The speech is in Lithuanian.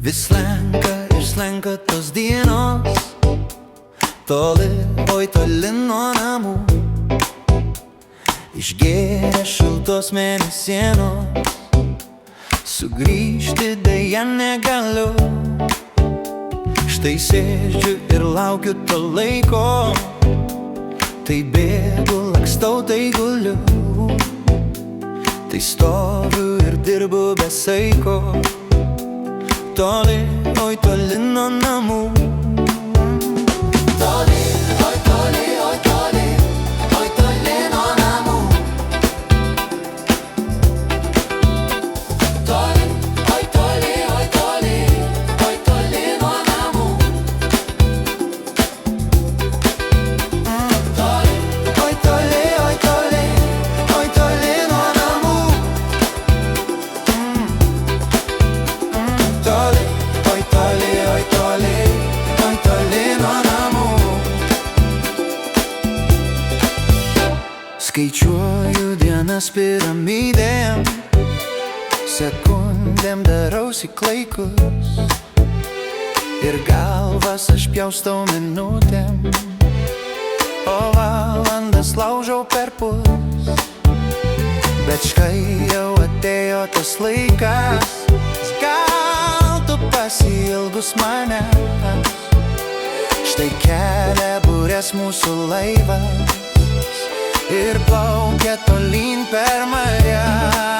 Vis slenka ir slenka tos dienos, toli, oi toli nuo namų. Išgėrę šiltos mėnesienos, sugrįžti deja negaliu. Štai sėdžiu ir laukiu to laiko, tai bėgu, lakstau, tai guliu. Tai stoviu ir dirbu be saiko, toli, oi toli nuo namų. Toli, oi toli, oi toli, oi toli nuo namų. Toli, oi toli, oi toli, oi toli nuo namų. Toli, oi toli, oi toli, oi toli nuo namų. Toli, oi toli, oi toli, oi toli nuo namų. Skaičiuoju dienas piramidėm, sekundėm darausi klaikus, ir galvas aš pjaustau minutėm, o valandas laužau perpus. Bet štai jau atėjo tas laikas, gal tu pasiilgus manęs. Štai kelia burės mūsų laivas ir plaukia tolyn per marias.